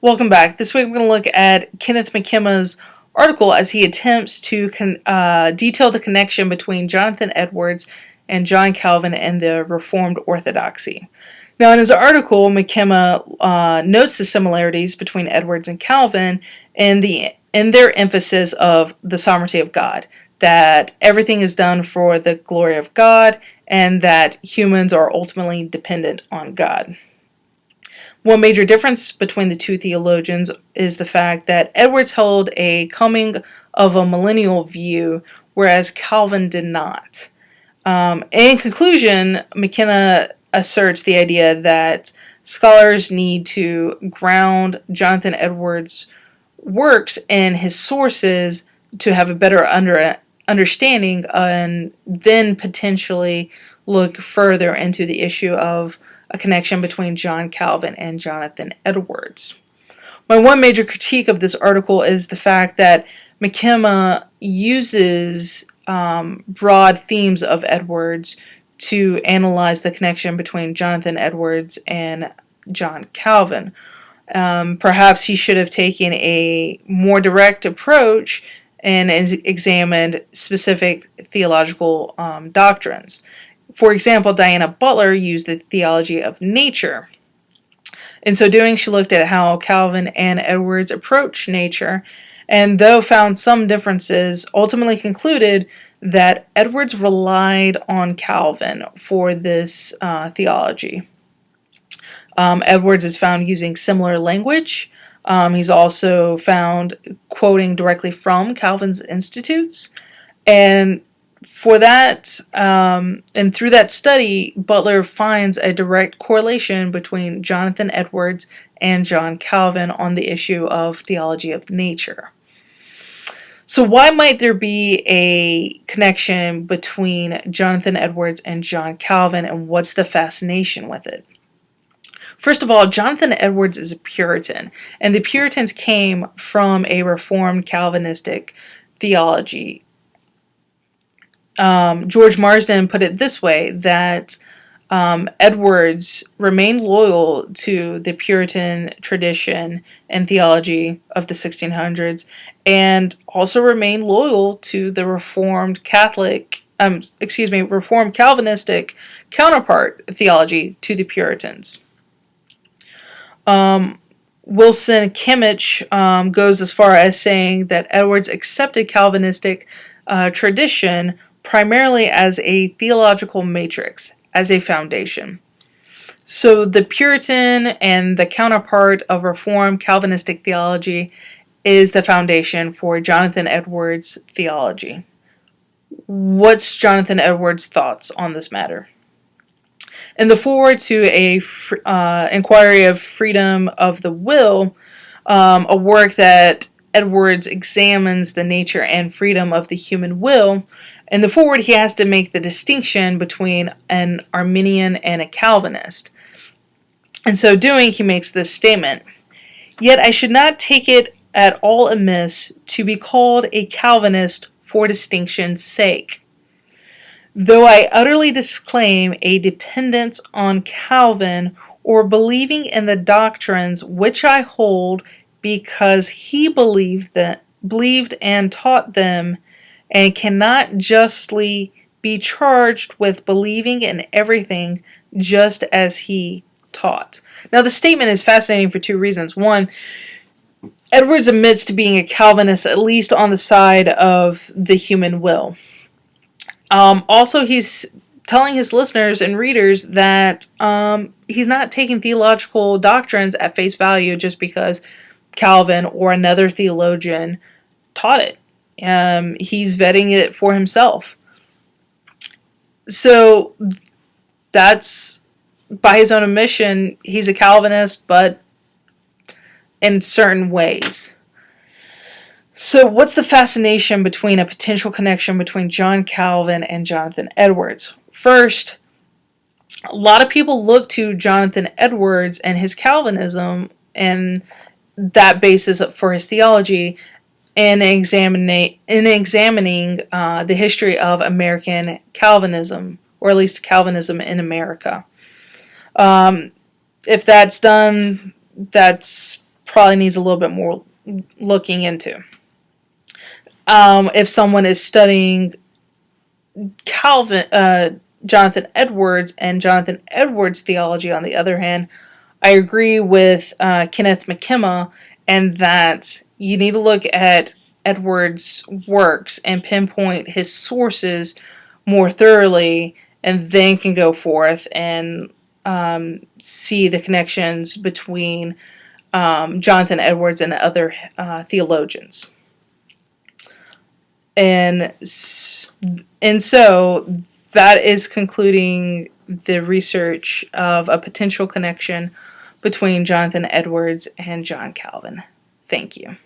Welcome back. This week we're going to look at Kenneth McKenna's article as he attempts to detail the connection between Jonathan Edwards and John Calvin and the Reformed Orthodoxy. Now, in his article, McKenna notes the similarities between Edwards and Calvin in their emphasis of the sovereignty of God, that everything is done for the glory of God, and that humans are ultimately dependent on God. One major difference between the two theologians is the fact that Edwards held a coming of a millennial view, whereas Calvin did not. In conclusion, McKenna asserts the idea that scholars need to ground Jonathan Edwards' works in his sources to have a better understanding and then potentially look further into the issue of a connection between John Calvin and Jonathan Edwards. My one major critique of this article is the fact that McKenna uses broad themes of Edwards to analyze the connection between Jonathan Edwards and John Calvin. Perhaps he should have taken a more direct approach and examined specific theological doctrines. For example, Diana Butler used the theology of nature. In so doing, she looked at how Calvin and Edwards approach nature, and though found some differences, ultimately concluded that Edwards relied on Calvin for this theology. Edwards is found using similar language. He's also found quoting directly from Calvin's Institutes, and for that, and through that study, Butler finds a direct correlation between Jonathan Edwards and John Calvin on the issue of theology of nature. So why might there be a connection between Jonathan Edwards and John Calvin, and what's the fascination with it? First of all, Jonathan Edwards is a Puritan, and the Puritans came from a Reformed Calvinistic theology. George Marsden put it this way, that Edwards remained loyal to the Puritan tradition and theology of the 1600s, and also remained loyal to the Reformed Reformed Calvinistic counterpart theology to the Puritans. Wilson Kimmich goes as far as saying that Edwards accepted Calvinistic tradition primarily as a theological matrix, as a foundation. So the Puritan and the counterpart of Reformed Calvinistic theology is the foundation for Jonathan Edwards' theology. What's Jonathan Edwards' thoughts on this matter? In the foreword to a inquiry of freedom of the will, a work that Edwards examines the nature and freedom of the human will, in the foreword he has to make the distinction between an Arminian and a Calvinist. In so doing, he makes this statement: "Yet I should not take it at all amiss to be called a Calvinist for distinction's sake. Though I utterly disclaim a dependence on Calvin or believing in the doctrines which I hold because he believed and taught them, and cannot justly be charged with believing in everything just as he taught." Now, the statement is fascinating for two reasons. One, Edwards admits to being a Calvinist, at least on the side of the human will. Also, he's telling his listeners and readers that he's not taking theological doctrines at face value just because Calvin or another theologian taught it. He's vetting it for himself. So that's, by his own admission, he's a Calvinist, but in certain ways. So what's the fascination between a potential connection between John Calvin and Jonathan Edwards? First, a lot of people look to Jonathan Edwards and his Calvinism and that basis for his theology in examining the history of American Calvinism, or at least Calvinism in America. If that's done, that's probably needs a little bit more looking into. If someone is studying Jonathan Edwards and Jonathan Edwards' theology, on the other hand, I agree with Kenneth McKimma, and that you need to look at Edwards' works and pinpoint his sources more thoroughly, and then can go forth and see the connections between Jonathan Edwards and other theologians. And so that is concluding the research of a potential connection between Jonathan Edwards and John Calvin. Thank you.